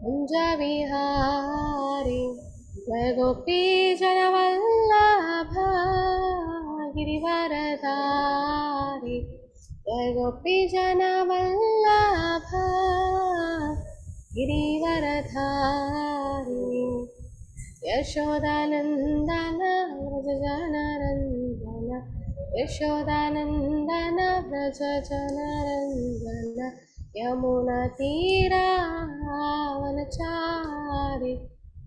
कुञ्ज विहारी जय गोपी जनवल्लभ गिरिवरधारी जय गोपी जनवल्लभ गिरिवरधारी यशोदानन्दन व्रजजनरञ्जन यशोदानन्दन व्रजजनरञ्जन यमुनतीरावनचारि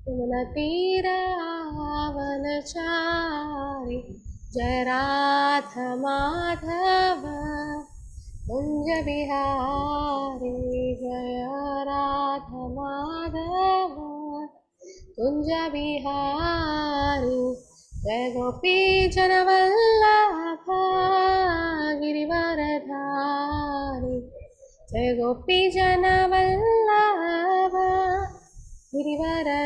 यमुनतीरावनचारि जय राध माधव कुञ्ज विहारी जय राध माधव कुञ्ज विहारी जय गोपी जनवल्लभ गिरिवरधारी जय गोपी जनवल्लभ गिरिवरधारी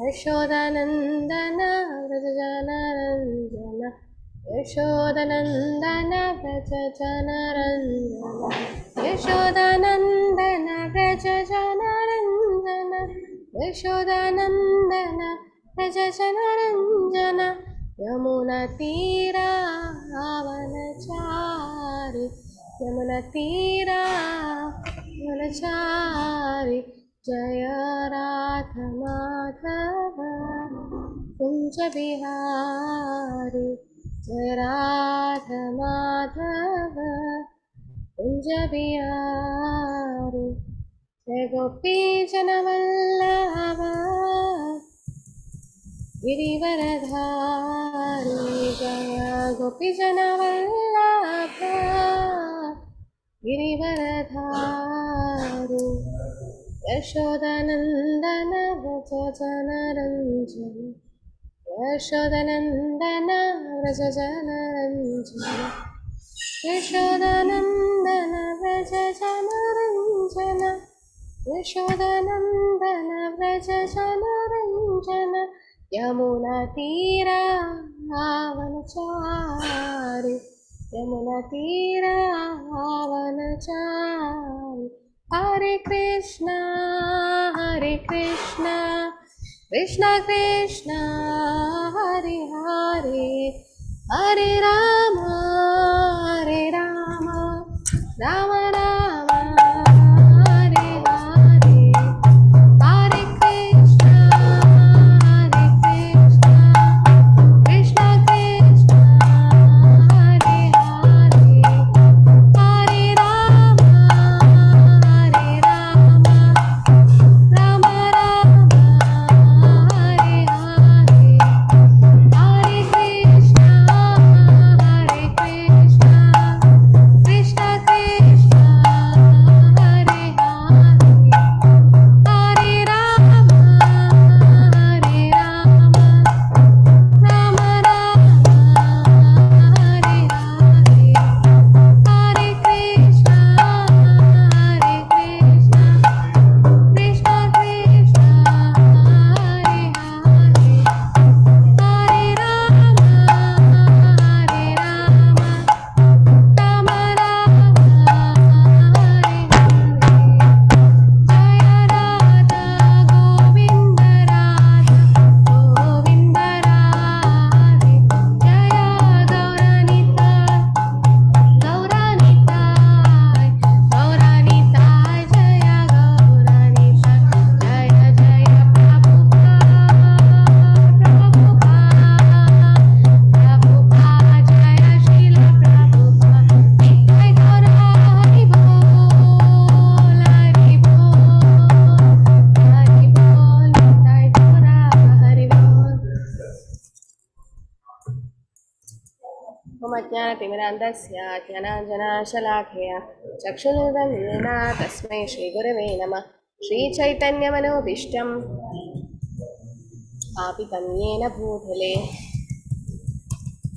यशोदानन्दन व्रजजनरञ्जन यशोदानन्दन व्रजजनरञ्जन यशोदानन्दन व्रजजनरञ्जन यशोदानन्दन व्रजजनरञ्जन यमुनतीरावनचारि यमुनतीरावनचारि जय राध माधव कुञ्ज विहारी जय राध माधव कुञ्ज विहारी जय गोपी जनवल्लभ गिरिवरधारी जय गोपी जनवल्लभ गिरिवरधारी यशोदानन्दन व्रजजनरञ्जन यशोदानन्दन व्रजजनरञ्जन यशोदानन्दन व्रजजनरञ्जन यशोदानन्दन व्रजजनरञ्जन यमुनतीरावनचारि यमुनतीरावनचारि हरे कृष्णा कृष्णा कृष्णा हरे हरे हरे राम राम राम हरे हरे हरे कृष्णा कृष्णा कृष्णा हरे हरे हरे राम राम राम हरे हरे हरे कृष्णा कृष्णा कृष्णा हरे हरे हरे राम राम राम हरे हरे हरे कृष्णा कृष्णा कृष्णा हरे हरे हरे राम राम राम हरे हरे जय राधा गोविंद गोविंद राधे जय गौरानिताय गौरानिताय जय गौरानिताय जय जय प्रभुपा जय श्रील प्रभुपा नित्य गौर हरि बोल नित्य गौर हरि बोल। मम ज्ञानतिमिरान्धस्य ज्ञानाञ्जनशलाखया चक्षुरुन्मीलितं तस्मै श्रीगुरवे नमः। श्रीचैतन्यमनोभीष्टं स्थापितं येन भूतले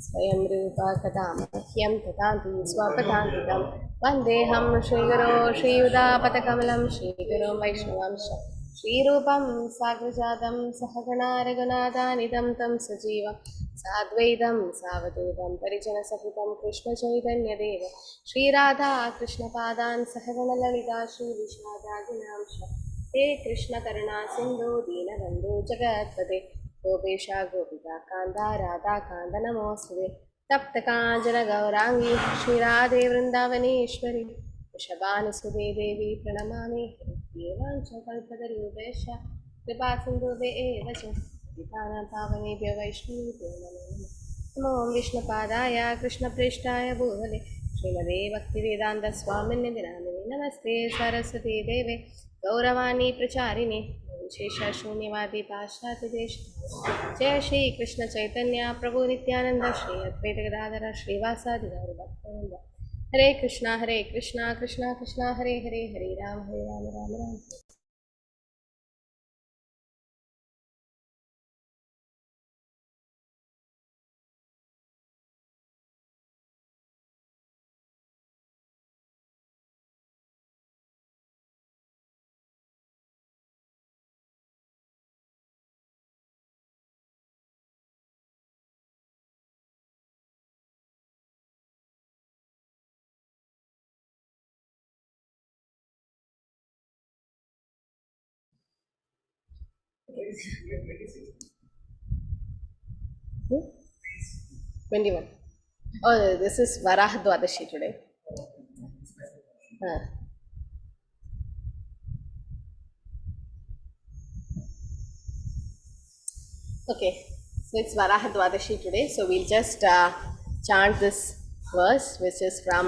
स्वयं रूपा कदा मह्यं ददाति स्वपदान्तिकं वन्देऽहं श्रीगुरो श्रीयुतापदकमलं श्रीगुरुं वैष्णवांश श्रीरूपं साग्रजातं सहगणा रघुनाथानितं तं सजीवं साद्वैतं सावधूतं परिजनसहितं कृष्णचैतन्यदेव श्रीराधा कृष्णपादान् सहगणललिता श्रीविशाखादिनांश हे कृष्णकरुणा सिन्धु दीनबन्धु जगत्पते गोपेशा गोपिका कान्ता राधा कान्त नमोऽस्तुते तप्तकाञ्चन गौराङ्गी श्रीराधे वृन्दावनेश्वरी वृषभानुसुते देवी प्रणमामि देवांशकल्पतरूपेश कृपासिन्धुभे एव च पतितानां पावनेभ्यो वैष्णवेभ्यो नमो नमः नमो विष्णुपादाय कृष्णप्रेष्ठाय भूतले श्रीमते भक्तिवेदान्तस्वामिन्निधि नामिने नमस्ते सरस्वती देवे गौरवाणी प्रचारिणे शेषशून्यवादी पाश्चात्यदेश जय श्री कृष्ण चैतन्य प्रभु नित्यानंद श्री अद्वैत गदाधर श्रीवासादि गौरभक्तवृंद हरे Krishna Krishna Krishna Hare Hare Hare Ram Ram Ram Hmm? 21. Oh, this is Varaha Dvasasi today. Okay, so it's Varaha Dvasasi today. So we'll just chant this verse, which is from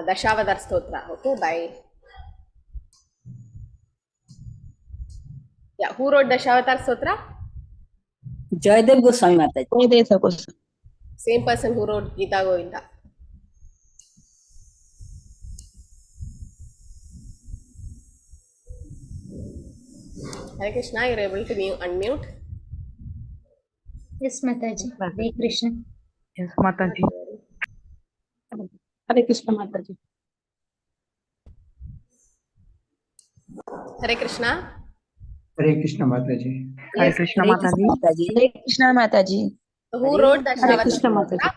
Dashavadar Stotra. Okay, by who wrote Dashavadar Stotra? Joydev Goswami Mataji. Joydev Goswami. Same person who wrote Gita Govinda. Hare Krishna, you're able to unmute? Yes, Mataji. Hare Krishna. Yes, Mataji. Hare Krishna, Mataji. Hare Krishna. Hare Krishna Mataji. Hare Krishna Mataji. Hare Krishna Mataji. Who wrote Dashavadar Krishna Stotra?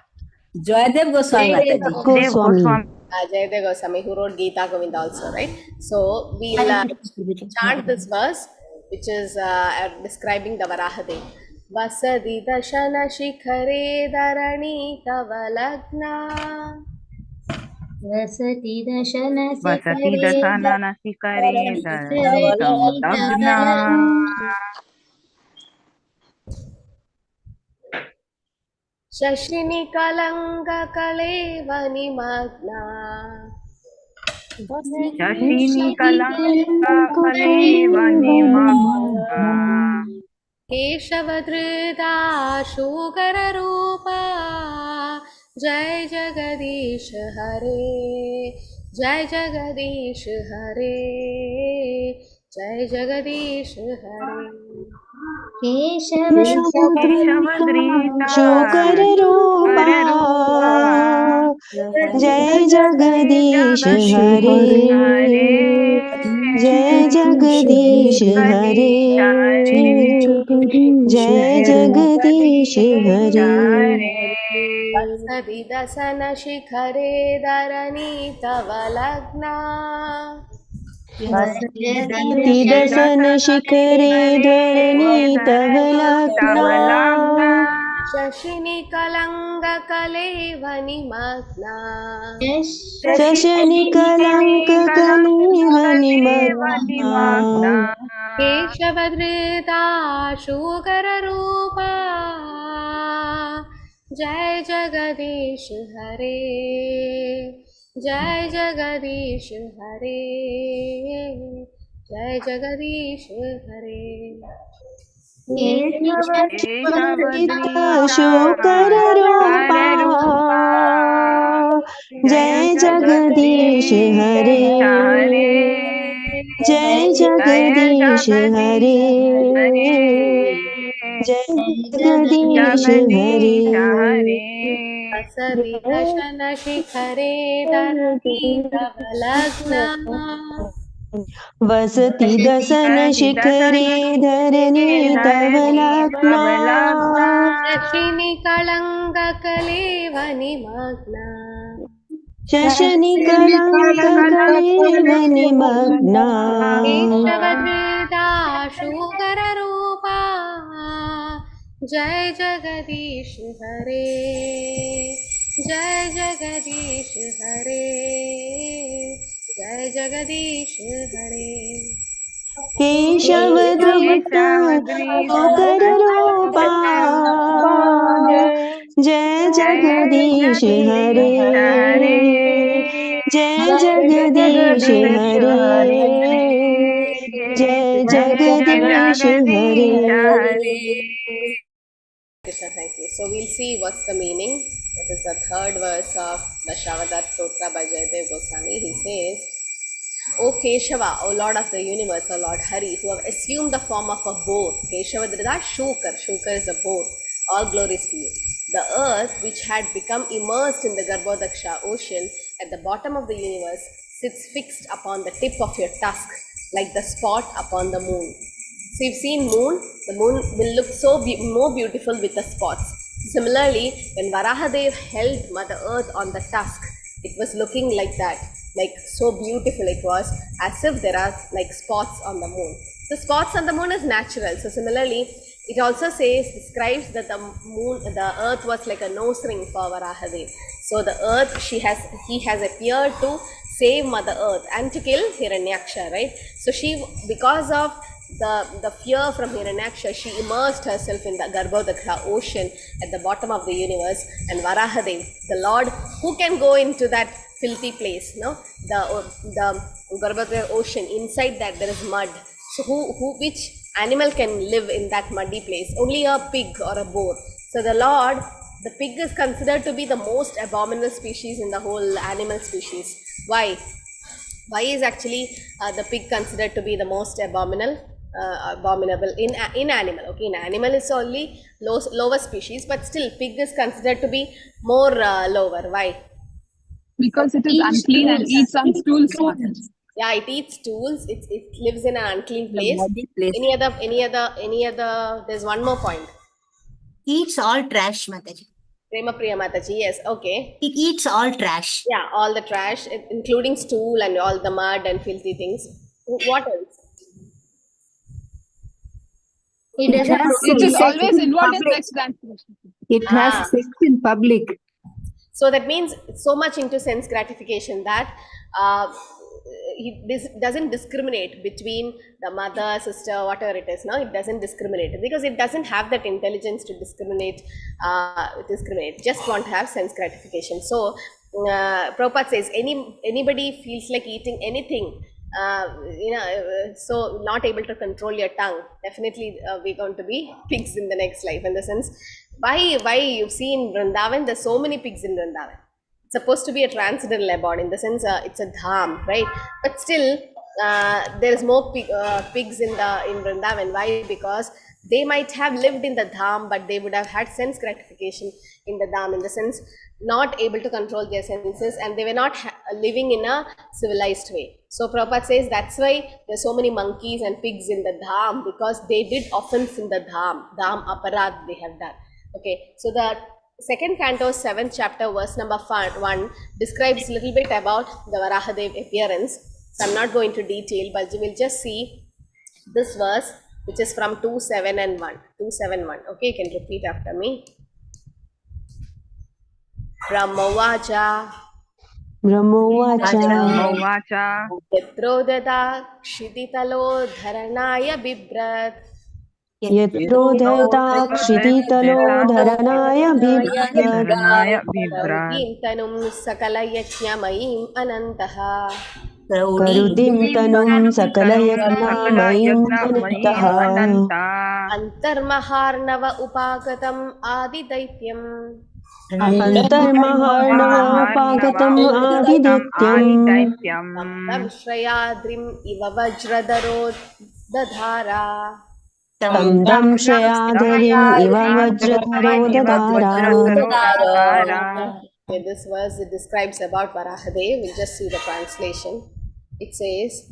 Joydev Goswami Mataji. Goswami. Jayadeva Goswami, who wrote Gita Govinda also, right? So we'll chant this verse, which is describing the Varaha Devi. Vasadi dashana shikhare dharani kavalagna. Vasati dashana sikare davalagna. Shashini kalanga kalevani magna. Shashini kalanga kalevani magna. केशवधृता शूकररूपा जय जगदीश हरे जय जगदीश हरे जय जगदीश हरे केशवधृता शूकररूपा जय जगदीश हरे जय जगदीश हरे जय जगदीश हरे वसति दसन शिखरे धरणी तव लग्ना दसन शिखरे धरणी तव लग्ना शशिनि कलंग कलेवनि मग्ना शशनि कलंक कलेवनि मग्ना केशवधृता शूकररूपा जय जगदीश हरे जय जगदीश हरे जय जगदीश हरे शूकररूपा जय जगदीश हरे जय जगदीश हरे जय जगदीश हरे वसति दशन शिखरे धरणी तव लग्ना वसति दसन शिखरे धरणी धवलाग्ना शशिनि कलङ्ककलेवनिमग्ना शशनिकलङ्ककलेव निमग्ना केशवधृताशूकररूपा जय जगदीश हरे जय जगदीश हरे जय जगदीश हरे केशवधृता शूकररूपा जय जगदीश हरे जय जगदीश हरे जय जगदीश हरे Krishna, thank you. So we'll see what's the meaning. This is the third verse of the Shavadar Stotra by Jayadev Goswami. He says, O Keshava, O Lord of the universe, O Lord Hari, who have assumed the form of a boar. Keshava Drida Shukar. Shukar is a boar. All glories to you. The earth, which had become immersed in the Garbhodaksha ocean at the bottom of the universe, sits fixed upon the tip of your tusk, like the spot upon the moon. So you've seen moon, the moon will look so more beautiful with the spots. Similarly, when Varahadev held Mother Earth on the tusk, it was looking like that, like so beautiful it was, as if there are like spots on the moon. So spots on the moon is natural. So similarly, it also describes that the earth was like a nose ring for Varahadev. So the earth, he has appeared to save Mother Earth and to kill Hiranyaksha, right? So because of the fear from Hiranyaksha, she immersed herself in the Garbhodaksha ocean at the bottom of the universe, and Varahadev, the Lord, who can go into that filthy place, no? The Garbhodaksha ocean, inside that there is mud. So which animal can live in that muddy place? Only a pig or a boar. So the Lord, the pig is considered to be the most abominable species in the whole animal species. Why? Why is actually the pig considered to be the most abominable in animal? Okay, in animal is only lower species, but still pig is considered to be more lower. Why? Because it is unclean and eats on stools. Yeah, it eats stools. It lives in an unclean place. Any other? There's one more point. Eats all trash, Mataji. Prema Priya Mataji, yes, okay. It eats all trash. Yeah, all the trash, including stool and all the mud and filthy things. What else? It doesn't It is always involved in sex transgression. It has sex in public. So that means so much into sense gratification that this doesn't discriminate between the mother, sister, whatever it is. No, it doesn't discriminate because it doesn't have that intelligence to discriminate. Just want to have sense gratification. So Prabhupada says anybody feels like eating anything, so not able to control your tongue, definitely we're going to be pigs in the next life. In the sense, why you've seen Vrindavan, there's so many pigs in Vrindavan. It's supposed to be a transcendental abode, in the sense it's a dham, right? But still there's more pigs in Vrindavan. Why? Because they might have lived in the dham, but they would have had sense gratification in the dham, in the sense not able to control their senses, and they were not living in a civilized way. So Prabhupada says that's why there's so many monkeys and pigs in the dham, because they did offense in the dham aparad they have done. Okay, so the second canto, 7th chapter, verse number 1 describes a little bit about the Varahadev appearance. So I'm not going to detail, but you will just see this verse, which is from 271. Okay, you can repeat after me. Brahmavacha Yatrodada Kshititalo Dharanaya Bibrat यत्रोधता क्षितितलो धरणाय Tanum Sakalayajnamayim Anantaha करुतिं तनुं सकलयज्ञमयीं अनन्तः Antarmaharnava Upagatam Adidaityam अन्तर्महार्णवोपागतम् आदिदैत्यम् Tam Shrayadrim Iva Vajradaro Dadhara तं दंशयाधरिम् इव वज्रधरो ददारा. Okay, this verse, it describes about Varahadev. We'll just see the translation. It says,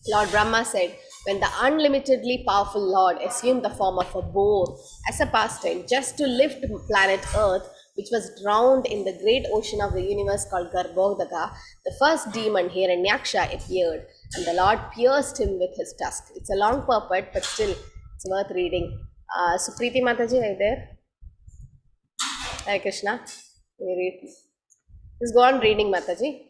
Lord Brahma said, when the unlimitedly powerful Lord assumed the form of a boar as a pastime just to lift planet Earth, which was drowned in the great ocean of the universe called Garbhodaka, the first demon Hiranyaksha appeared, and the Lord pierced him with his tusk. It's a long purport, but still, it's worth reading. Supriti Mataji, are you there? Hare Krishna. Will you read? Just go on reading, Mataji.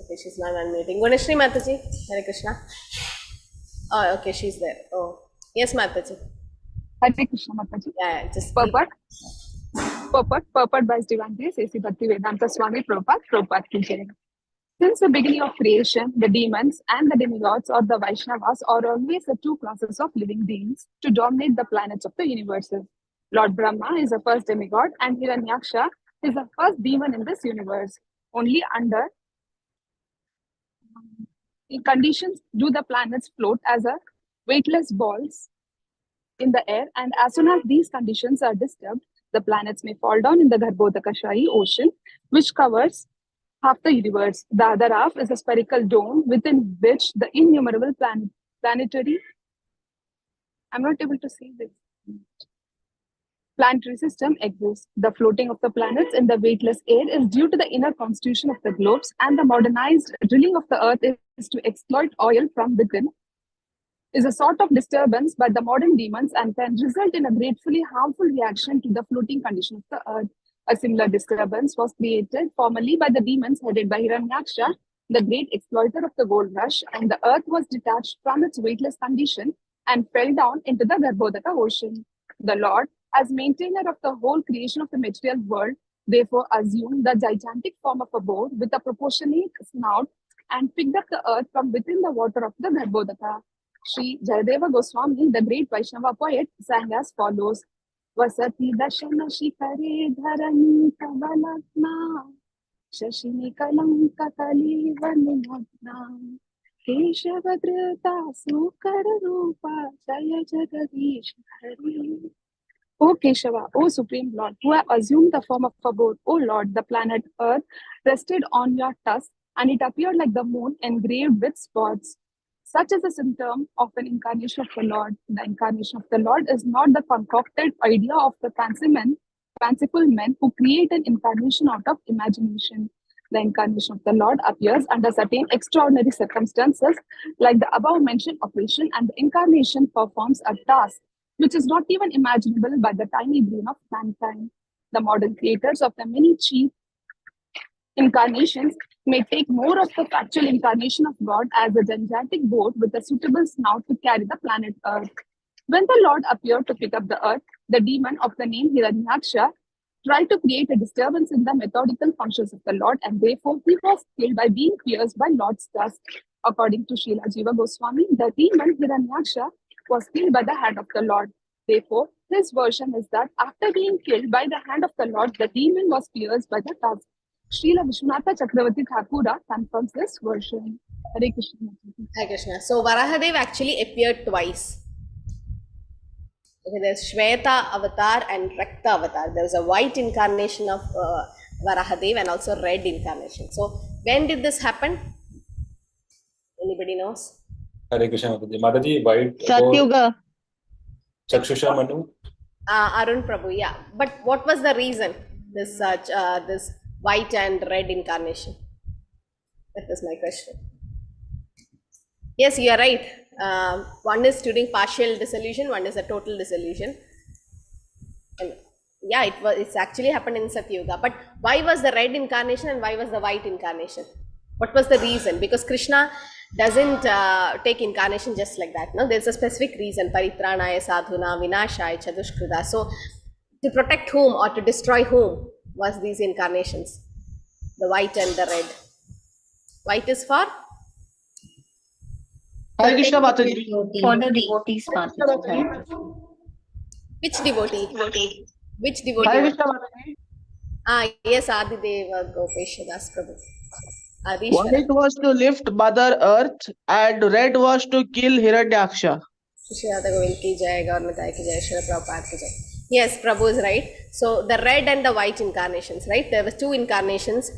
Okay, she's not unmuting. Gunashri Mataji, Hare Krishna. Oh, okay, she's there. Oh, yes, Mataji. Hare Krishna Mataji. Yeah, just Purport by His Divine Grace, A.C. Bhaktivedanta Swami Prabhupada ki jai. Since the beginning of creation, the demons and the demigods or the Vaishnavas are always the two classes of living beings to dominate the planets of the universes. Lord Brahma is the first demigod and Hiranyaksha is the first demon in this universe. Only under conditions do the planets float as a weightless balls in the air, and as soon as these conditions are disturbed, the planets may fall down in the Garbhodakashayi ocean, which covers half the universe. The other half is a spherical dome within which the innumerable planetary, I'm not able to see this, planetary system exists. The floating of the planets in the weightless air is due to the inner constitution of the globes, and the modernized drilling of the earth is to exploit oil from within, is a sort of disturbance by the modern demons and can result in a gratefully harmful reaction to the floating condition of the earth. A similar disturbance was created formerly by the demons headed by Hiranyaksha, the great exploiter of the gold rush, and the earth was detached from its weightless condition and fell down into the Garbhodaka ocean. The Lord, as maintainer of the whole creation of the material world, therefore assumed the gigantic form of a boar with a proportionate snout and picked up the earth from within the water of the Garbhodaka. Sri Jayadeva Goswami, the great Vaishnava poet, sang as follows: Vasati dashana shikare dharani kabalatna shashini kalanka kaliva nimagna keshavadrita sukara rupa jaya jagadish hari. O Keshava, O Supreme Lord, who have assumed the form of a boar, O Lord, the planet Earth rested on your tusk, and it appeared like the moon engraved with spots. Such is a symptom of an incarnation of the Lord. The incarnation of the Lord is not the concocted idea of the fanciful men who create an incarnation out of imagination. The incarnation of the Lord appears under certain extraordinary circumstances, like the above mentioned operation, and the incarnation performs a task which is not even imaginable by the tiny brain of mankind. The modern creators of the many chief incarnations may take more of the factual incarnation of God as a gigantic boat with a suitable snout to carry the planet Earth. When the Lord appeared to pick up the earth, the demon of the name Hiranyaksha tried to create a disturbance in the methodical functions of the Lord, and therefore he was killed by being pierced by Lord's tusk. According to Srila Jiva Goswami, the demon Hiranyaksha was killed by the hand of the Lord. Therefore, his version is that after being killed by the hand of the Lord, the demon was pierced by the tusk. Srila Vishwanatha Chakravarti Thakura confirms this version. Hare Krishna. Hare Krishna. So Varahadev actually appeared twice. Okay, there's Shweta avatar and Rakta avatar. There's a white incarnation of Varahadev and also red incarnation. So when did this happen? Anybody knows? Hare Krishna Mataji. Mataji, white. Satyuga. Chakshusha Manu. Arun Prabhu, yeah. But what was the reason? This white and red incarnation. That was my question. Yes, you are right. One is during partial dissolution, one is a total dissolution. And yeah, it's actually happened in Satyuga. But why was the red incarnation and why was the white incarnation? What was the reason? Because Krishna doesn't take incarnation just like that. No, there's a specific reason. Paritranaya sadhuna vinashaya chadushkrita. So to protect whom or to destroy whom was these incarnations? The white and the red. White is for? Hare Krishna Mataji. For the devotees, Mataji. Which devotee? Which devotee? Hare Krishna Mataji. Yes, Adideva Gopeshadas Prabhu. White was to lift Mother Earth and red was to kill Hiranyaksha. Yes, Prabhu is right. So the red and the white incarnations, right? There were two incarnations.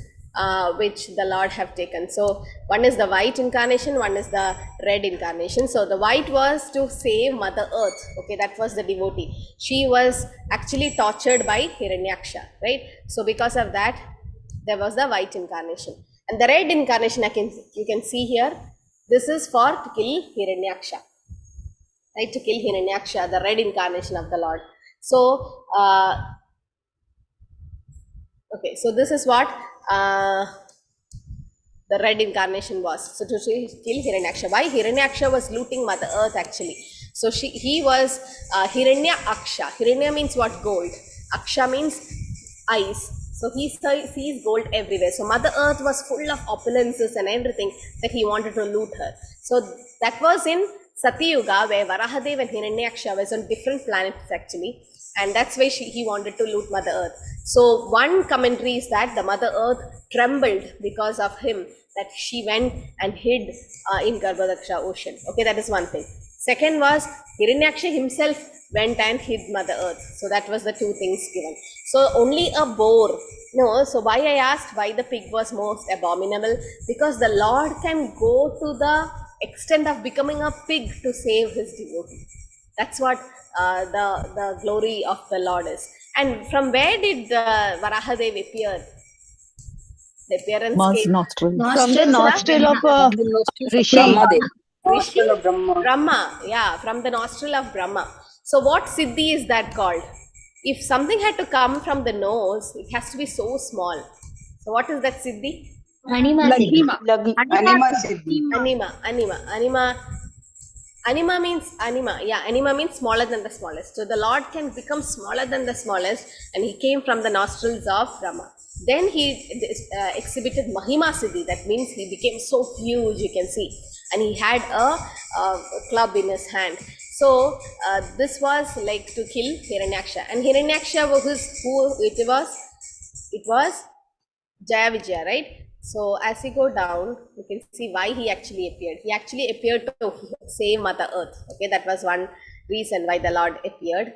which the Lord have taken. So one is the white incarnation, one is the red incarnation. So the white was to save Mother Earth. Okay, that was the devotee. She was actually tortured by Hiranyaksha, right? So because of that, there was the white incarnation. And the red incarnation, you can see here, this is for to kill Hiranyaksha, right? To kill Hiranyaksha, the red incarnation of the Lord. So, okay, so this is what the red incarnation was. So to kill Hiranyaksha. Why? Hiranyaksha was looting Mother Earth actually. So he was Hiranya Aksha. Hiranya means what? Gold. Aksha means eyes. So he sees gold everywhere. So Mother Earth was full of opulences and everything that he wanted to loot her. So that was in Satyuga, where Varahadev and Hiranyaksha was on different planets actually. And that's why he wanted to loot Mother Earth. So one commentary is that the Mother Earth trembled because of him, that she went and hid in Garbhadaksha ocean. Okay, that is one thing. Second was Hiranyaksha himself went and hid Mother Earth. So that was the two things given. So only a boar. No, so why I asked why the pig was most abominable? Because the Lord can go to the extent of becoming a pig to save his devotee. That's what the glory of the Lord is. And from where did Varahadev appear? The appearance came Nostril. From the nostril of Rishi. Brahma, yeah, from the nostril of Brahma. So what Siddhi is that called? If something had to come from the nose, it has to be so small. So what is that Siddhi? Anima Siddhi. Anima means anima. Yeah, anima means smaller than the smallest. So the Lord can become smaller than the smallest, and he came from the nostrils of Brahma. Then he exhibited Mahima Siddhi. That means he became so huge, you can see. And he had a club in his hand. So this was like to kill Hiranyaksha. And Hiranyaksha it was Jaya Vijaya, right? So as you go down, you can see why he actually appeared. He actually appeared to save Mother Earth. Okay, that was one reason why the Lord appeared.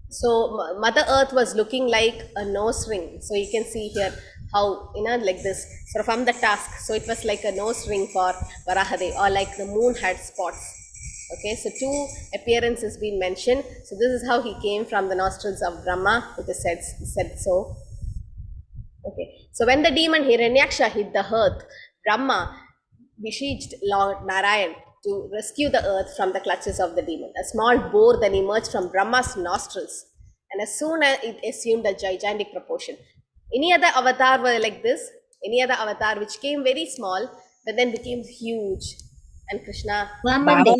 So Mother Earth was looking like a nose ring. So you can see here how, like this. So from the tusk, so it was like a nose ring for Varahadev, or like the moon had spots. Okay, so two appearances been mentioned. So this is how he came from the nostrils of Brahma. It is said so. Okay, so when the demon Hiranyaksha hit the earth, Brahma beseeched Lord Narayan to rescue the earth from the clutches of the demon. A small boar then emerged from Brahma's nostrils, and as soon as it assumed a gigantic proportion. Any other avatar were like this? Any other avatar which came very small, but then became huge? And Krishna, Vamanadev,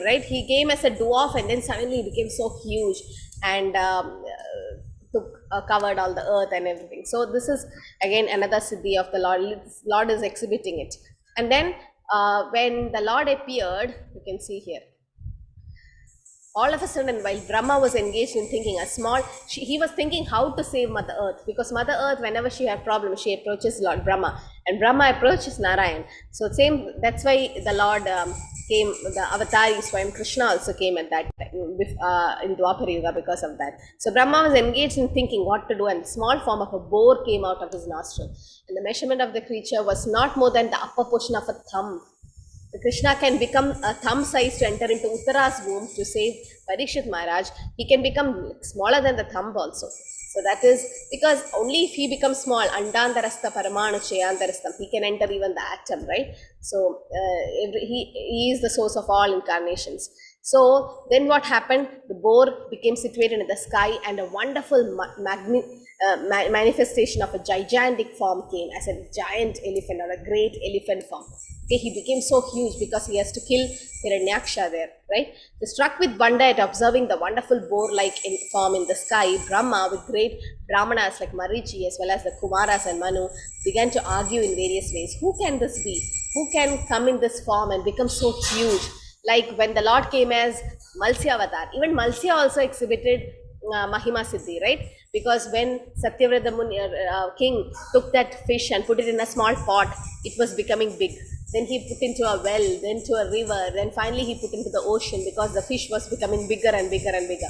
right? He came as a dwarf, and then suddenly he became so huge and covered all the earth and everything. So this is again another siddhi of the Lord. Lord is exhibiting it. And then when the Lord appeared, you can see here, all of a sudden, while Brahma was engaged in thinking he was thinking how to save Mother Earth, because Mother Earth, whenever she had problems, she approaches Lord Brahma, and Brahma approaches Narayan. So that's why the Lord came, the avatar Swayam Krishna also came at that time, in Dwapara Yuga, because of that. So Brahma was engaged in thinking what to do, and a small form of a boar came out of his nostril. And the measurement of the creature was not more than the upper portion of a thumb. The Krishna can become a thumb size to enter into Uttara's womb to save Parikshit Maharaj. He can become smaller than the thumb also. So that is because only if he becomes small, Andandarastha Paramanu Chayandarastham, he can enter even the atom, right? So he is the source of all incarnations. So then what happened? The boar became situated in the sky, and a wonderful manifestation of a gigantic form came as a giant elephant, or a great elephant form. Okay, he became so huge because he has to kill Hiranyaksha there, right? So struck with wonder at observing the wonderful boar-like form in the sky, Brahma, with great Brahmanas like Marichi as well as the Kumaras and Manu, began to argue in various ways. Who can this be? Who can come in this form and become so huge? Like when the Lord came as Malsya Avatar, even Malsya also exhibited Mahima Siddhi, right? Because when Satyavrata king took that fish and put it in a small pot, it was becoming big. Then he put into a well, then to a river, then finally he put into the ocean, because the fish was becoming bigger and bigger and bigger.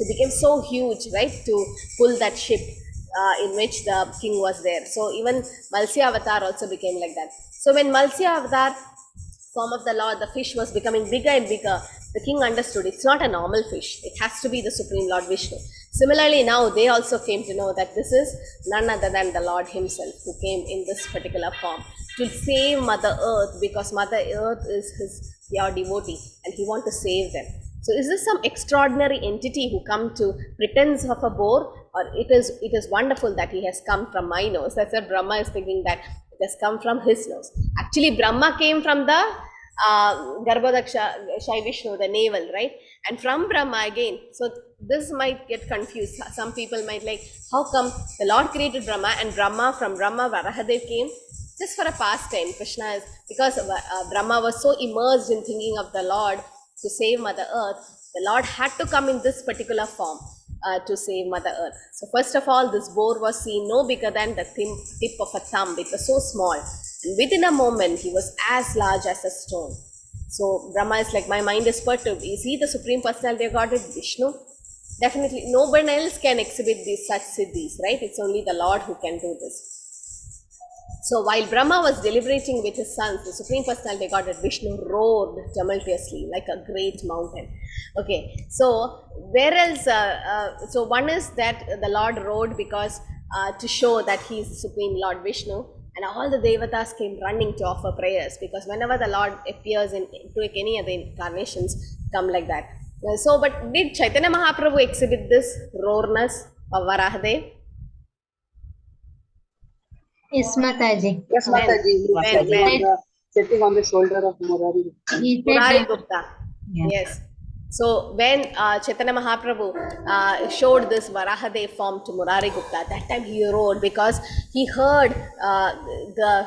It became so huge, right, to pull that ship in which the king was there. So even Malsya Avatar also became like that. So when Malsya Avatar, form of the Lord, the fish was becoming bigger and bigger, the king understood it's not a normal fish. It has to be the Supreme Lord Vishnu. Similarly, now they also came to know that this is none other than the Lord himself who came in this particular form to save Mother Earth, because Mother Earth is his pure devotee and he wants to save them. So is this some extraordinary entity who come to pretense of a boar, or it is wonderful that he has come from my nose? That's what Brahma is thinking, that it has come from his nose. Actually, Brahma came from the Garbhodaksha Vishnu, the navel, right? And from Brahma again. So this might get confused. Some people might like, how come the Lord created Brahma, and from Brahma Varaha Dev came just for a pastime? Krishna is, because Brahma was so immersed in thinking of the Lord to save Mother Earth, the Lord had to come in this particular form to save Mother Earth. So first of all, this boar was seen no bigger than the tip of a thumb. It was so small. And within a moment, he was as large as a stone. So Brahma is like, my mind is perturbed. Is he the Supreme Personality of Godhead, Vishnu? Definitely, no one else can exhibit these such siddhis, right? It's only the Lord who can do this. So while Brahma was deliberating with his sons, the Supreme Personality of Godhead, Vishnu, roared tumultuously like a great mountain. Okay, so where else? So one is that the Lord roared because to show that he is Supreme Lord Vishnu, and all the Devatas came running to offer prayers, because whenever the Lord appears in any other incarnations, come like that. So, but did Chaitanya Mahaprabhu exhibit this roarness of Varahadev? Yes, Mataji. Yes, Mataji. When? Sitting on the shoulder of Murari. He said Murari that- Gupta. Yeah. Yes. So when Chaitanya Mahaprabhu showed this Varahadev form to Murari Gupta, that time he roared because he heard the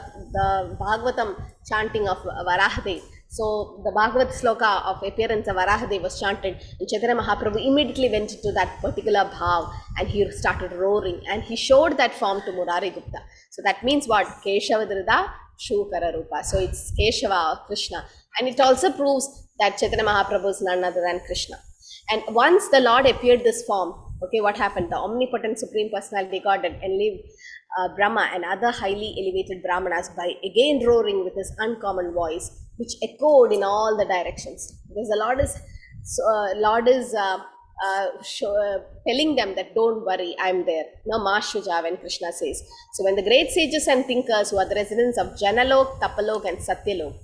Bhagavatam chanting of Varahadev. So the Bhagavad sloka of appearance of Varahadev was chanted, and Chaitanya Mahaprabhu immediately went into that particular bhav and he started roaring, and he showed that form to Murari Gupta. So that means what? Keshavadrida Shukara Rupa. So it's Keshava or Krishna. And it also proves that Chaitanya Mahaprabhu is none other than Krishna. And once the Lord appeared this form, okay, what happened? The omnipotent Supreme Personality Godhead enlivened Brahma and other highly elevated Brahmanas by again roaring with his uncommon voice, which echoed in all the directions. Because the Lord is telling them that don't worry, I'm there. No Mashuja, when Krishna says. So when the great sages and thinkers who are the residents of Janalok, Tapalok and Satyalok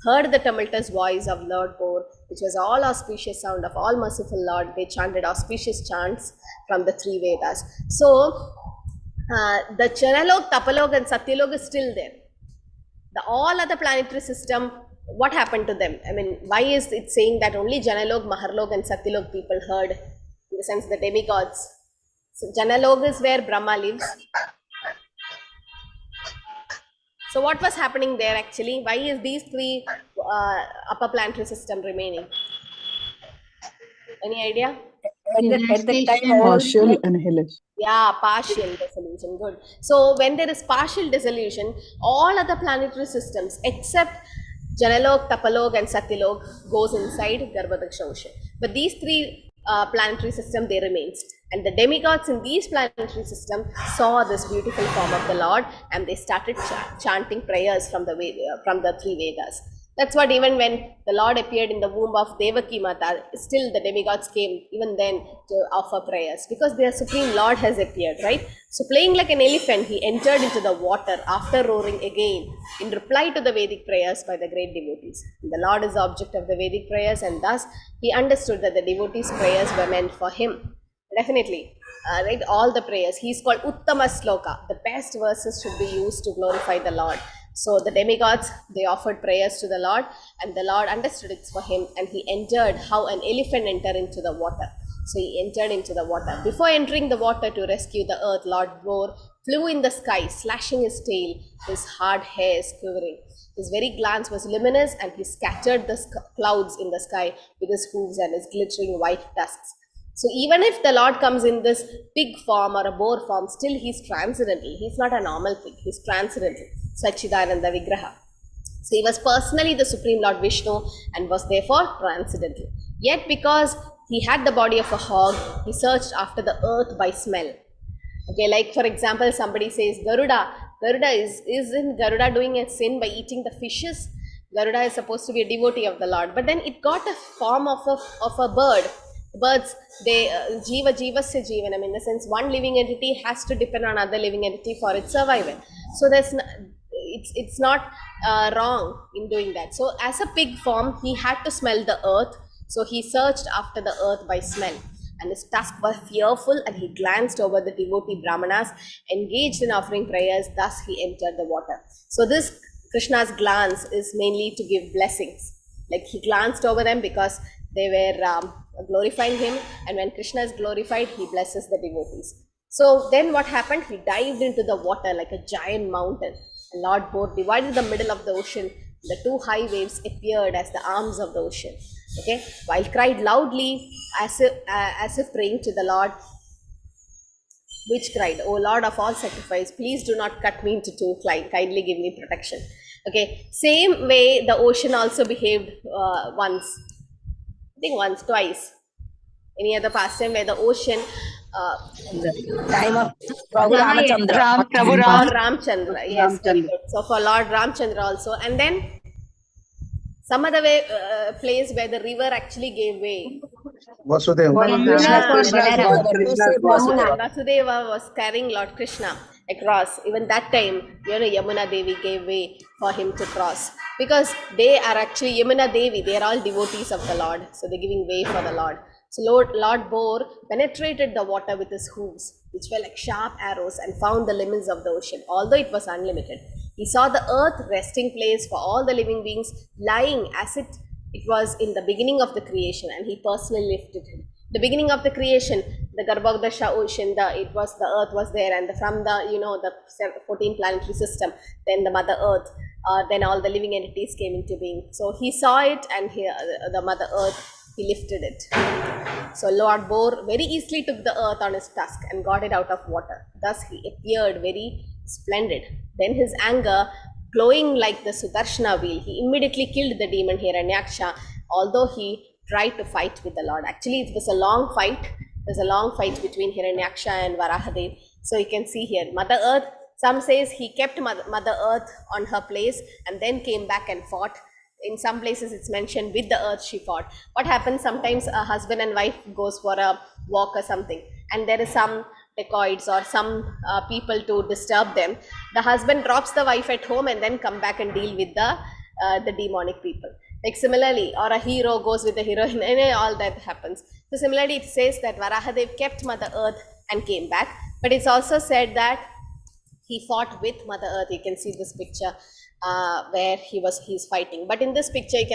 heard the tumultuous voice of Lord Boar, which was all auspicious sound of all merciful Lord, they chanted auspicious chants from the three Vedas. So the Janalok, Tapalok and Satyalok is still there. The all other planetary system, what happened to them? I mean, why is it saying that only Janalok, Maharlok and Satyalok people heard, in the sense the demigods? So Janalok is where Brahma lives. So what was happening there actually? Why is these three upper planetary system remaining? Any idea? At the time, Partial annihilation. Yeah, partial dissolution. Good. So when there is partial dissolution, all other planetary systems except Janalok, Tapalok and Satyalok goes inside Garbhodaksha ocean. But these three planetary systems, they remains. And the demigods in these planetary systems saw this beautiful form of the Lord, and they started chanting prayers from the three Vedas. That's what, even when the Lord appeared in the womb of Devaki Mata, still the demigods came even then to offer prayers, because their Supreme Lord has appeared, right? So playing like an elephant, he entered into the water after roaring again in reply to the Vedic prayers by the great devotees. The Lord is the object of the Vedic prayers, and thus he understood that the devotees' prayers were meant for him. Definitely, right? All the prayers. He's called Uttama Sloka. The best verses should be used to glorify the Lord. So the demigods, they offered prayers to the Lord, and the Lord understood it's for him, and he entered how an elephant entered into the water. So he entered into the water. Before entering the water to rescue the earth, Lord Boar flew in the sky, slashing his tail, his hard hairs quivering. His very glance was luminous, and he scattered the clouds in the sky with his hooves and his glittering white tusks. So even if the Lord comes in this pig form or a boar form, still he's transcendental. He's not a normal pig. He's transcendental. Sachidananda Vigraha. So he was personally the Supreme Lord Vishnu and was therefore transcendental. Yet because He had the body of a hog. He searched after the earth by smell. Okay, like for example, somebody says Garuda. Garuda isn't Garuda doing a sin by eating the fishes? Garuda is supposed to be a devotee of the Lord, but then it got a form of a bird. Birds, they jiva jivasya jivanam, in the sense one living entity has to depend on other living entity for its survival. So it's not wrong in doing that. So as a pig form, he had to smell the earth. So he searched after the earth by smell, and his tusks were fearful, and he glanced over the devotee brahmanas engaged in offering prayers. Thus he entered the water. So this Krishna's glance is mainly to give blessings. Like he glanced over them because they were glorifying him, and when Krishna is glorified, he blesses the devotees. So then what happened? He dived into the water like a giant mountain. And Lord Boar divided the middle of the ocean. The two high waves appeared as the arms of the ocean. Okay, while cried loudly as if praying to the Lord, which cried, "O Lord of all sacrifice, please do not cut me into two, kindly give me protection." Okay, same way the ocean also behaved once, I think once, twice. Any other pastime where the ocean time of Prabhu Ramachandra. Lord Ramchandra, yes, very good. So for Lord Ramchandra also, and then some other place where the river actually gave way. Vasudeva. Vasudeva was carrying Lord Krishna across. Even that time, Yamuna Devi gave way for him to cross, because they are actually Yamuna Devi. They are all devotees of the Lord, so they're giving way for the Lord. So Lord Boar penetrated the water with his hooves, which were like sharp arrows, and found the limits of the ocean, although it was unlimited. He saw the earth, resting place for all the living beings, lying as it was in the beginning of the creation, and he personally lifted him. The beginning of the creation, the Garbhodasha ocean, the earth was there, and from the 14 planetary system, then the Mother Earth, then all the living entities came into being. So he saw it, and the Mother Earth, he lifted it. So Lord Boar very easily took the earth on his tusk and got it out of water. Thus he appeared very splendid. Then his anger, glowing like the Sudarshana wheel, he immediately killed the demon Hiranyaksha, although he tried to fight with the Lord. Actually, it was a long fight. There's a long fight between Hiranyaksha and Varahadev. So you can see here, Mother Earth, some says he kept Mother Earth on her place and then came back and fought. In some places it's mentioned with the earth she fought. What happens sometimes, a husband and wife goes for a walk or something, and there is some dacoits or some people to disturb them. The husband drops the wife at home and then come back and deal with the demonic people. Like similarly, or a hero goes with the heroine, and all that happens. So similarly, it says that Varahadev kept Mother Earth and came back, but it's also said that he fought with Mother Earth. You can see this picture where he's fighting. But in this picture, you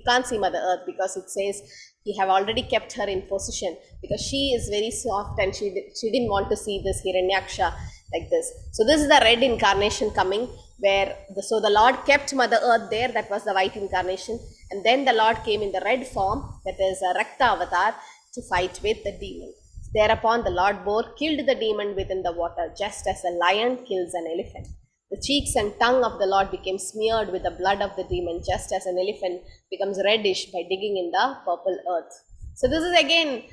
can't see Mother Earth, because it says he have already kept her in position, because she is very soft and she didn't want to see this Hiranyaksha like this. So this is the red incarnation coming, where the Lord kept Mother Earth there. That was the white incarnation, and then the Lord came in the red form, that is a Rakta avatar, to fight with the demon. Thereupon the Lord Boar killed the demon within the water, just as a lion kills an elephant. The cheeks and tongue of the Lord became smeared with the blood of the demon, just as an elephant becomes reddish by digging in the purple earth. So this is again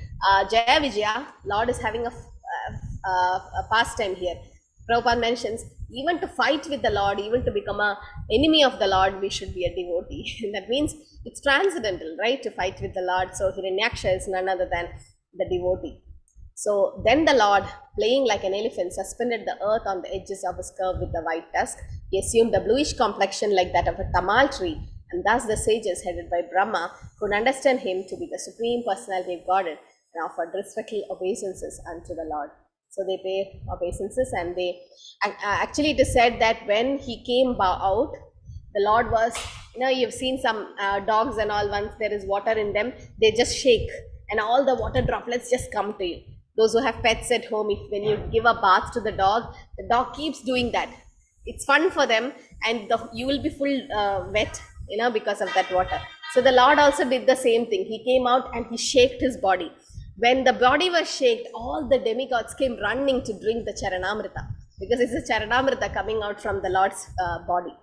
Jaya Vijaya. Lord is having a pastime here. Prabhupada mentions, even to fight with the Lord, even to become an enemy of the Lord, we should be a devotee. That means it's transcendental, right, to fight with the Lord. So Hiranyaksha is none other than the devotee. So then the Lord, playing like an elephant, suspended the earth on the edges of his curve with the white tusk. He assumed a bluish complexion like that of a tamal tree, and thus the sages, headed by Brahma, could understand him to be the supreme personality of Godhead and offered respectful obeisances unto the Lord. So they pay obeisances, and they actually, it is said that when he came out, the Lord was, you've seen some dogs and all, once there is water in them, they just shake and all the water droplets just come to you. Those who have pets at home, when you give a bath to the dog keeps doing that. It's fun for them, and you will be full wet, because of that water. So the Lord also did the same thing. He came out and he shaked his body. When the body was shaked, all the demigods came running to drink the Charanamrita, because it's a Charanamrita coming out from the Lord's body.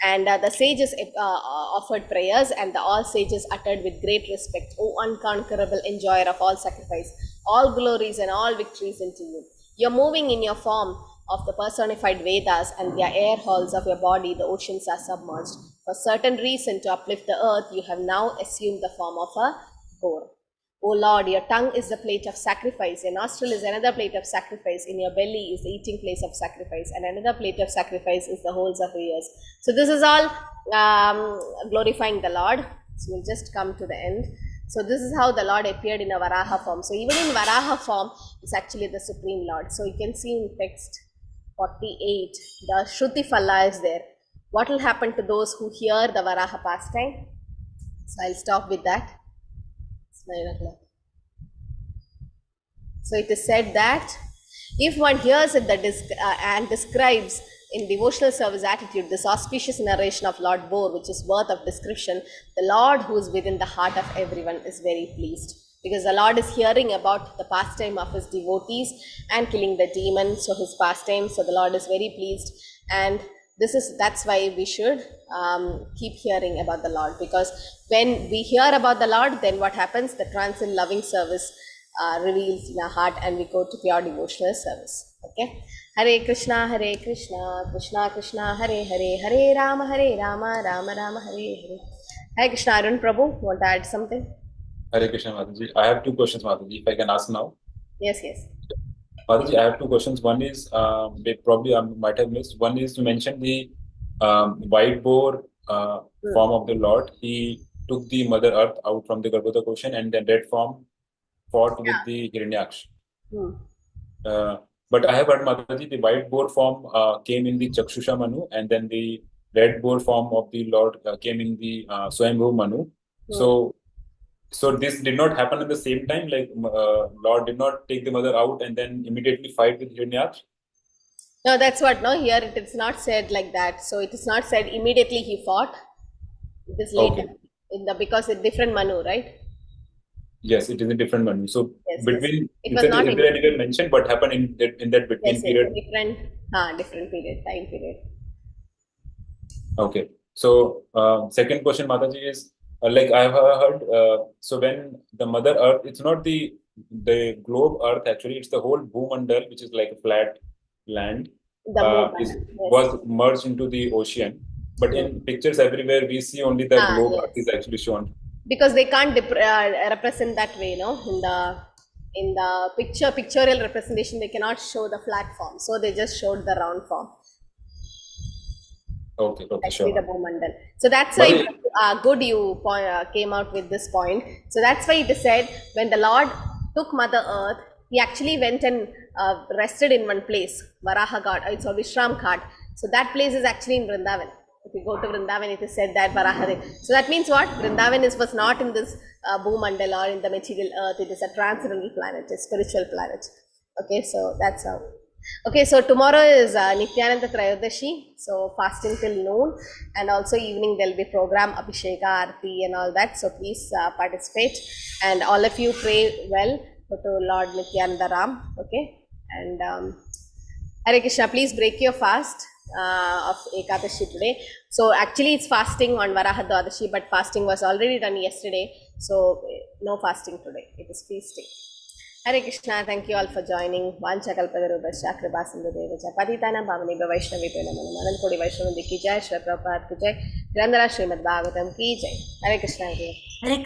And the sages offered prayers, and all sages uttered with great respect, O unconquerable enjoyer of all sacrifice, all glories and all victories into you. You're moving in your form of the personified Vedas, and the air halls of your body, the oceans are submerged. For certain reason, to uplift the earth, you have now assumed the form of a boar. O Lord, your tongue is the plate of sacrifice, your nostril is another plate of sacrifice, in your belly is the eating place of sacrifice, and another plate of sacrifice is the holes of ears. So this is all glorifying the Lord. So we'll just come to the end. So this is how the Lord appeared in a Varaha form. So even in Varaha form, it's actually the Supreme Lord. So you can see in text 48, the Shruti Phala is there. What will happen to those who hear the Varaha pastime? So I'll stop with that. It's 9 o'clock. So it is said that if one hears it and describes in devotional service attitude this auspicious narration of Lord Boar, which is worth of description, the Lord who is within the heart of everyone is very pleased. Because the Lord is hearing about the pastime of his devotees and killing the demon, so his pastime, so the Lord is very pleased. And that's why we should keep hearing about the Lord, because when we hear about the Lord, then what happens? The trance in loving service reveals in our heart, and we go to pure devotional service. Okay. Hare Krishna, Krishna Krishna, Hare Hare, Hare Rama, Rama Rama, Hare Hare. Hare Krishna. Arun Prabhu, want to add something? Hare Krishna, Mataji. I have two questions, Mataji, if I can ask now. Yes. Mataji, I have two questions. One is, they probably might have missed. One is, to mention the white boar form of the Lord. He took the Mother Earth out from the Garbhodak ocean, and then red form fought with the Hiranyaksh. But I have heard, Mataji, the white boar form came in the Chakshusha Manu, and then the red boar form of the Lord came in the Swayambhu Manu. So this did not happen at the same time, like Lord did not take the mother out and then immediately fight with Hiranyaksh? No, that's what, no, here it is not said like that. So it is not said immediately he fought. It is later, because it's different Manu, right? Yes, it is a different Manu. So yes, between, it was not anywhere mentioned what happened in that between period? Different period, time period. Okay. So second question, Mataji, is, like I have heard, so when the Mother Earth, it's not the globe Earth actually, it's the whole Bhumandal, which is like a flat land, was merged into the ocean. But in pictures everywhere, we see only the globe Earth is actually shown. Because they can't represent that way, no? In the pictorial representation, they cannot show the flat form. So they just showed the round form. Okay, actually, sure. The Bhumandal. So that's why good you came out with this point. So that's why it is said when the Lord took Mother Earth, he actually went and rested in one place, Varaha Ghat, it's a Vishram Ghat. So that place is actually in Vrindavan. If you go to Vrindavan, it is said that Varaha. So that means what? Vrindavan was not in this Bhumandal or in the material earth. It is a transcendental planet, a spiritual planet. Okay, so that's how. Okay, so tomorrow is Nityananda Trayodashi, so fasting till noon, and also evening there will be program Abhisheka, Aarti and all that, so please participate, and all of you pray well to Lord Nityananda Ram, okay, and Hare Krishna, please break your fast of Ekadashi today. So actually it's fasting on Varaha Dvasasi, but fasting was already done yesterday, so no fasting today, it is feasting. Hare Krishna, thank you all for joining. Vancha kalpatarubhasya kripa sindhudevacha patitanam pavanebhyo vaishnavibhyo namo namo. Anant kodi Vaishnava ki jai, Shri Prabhupada ki jai, Grandhara Srimad Bhagavatam ki jai. Hare Krishna. Hare Krishna.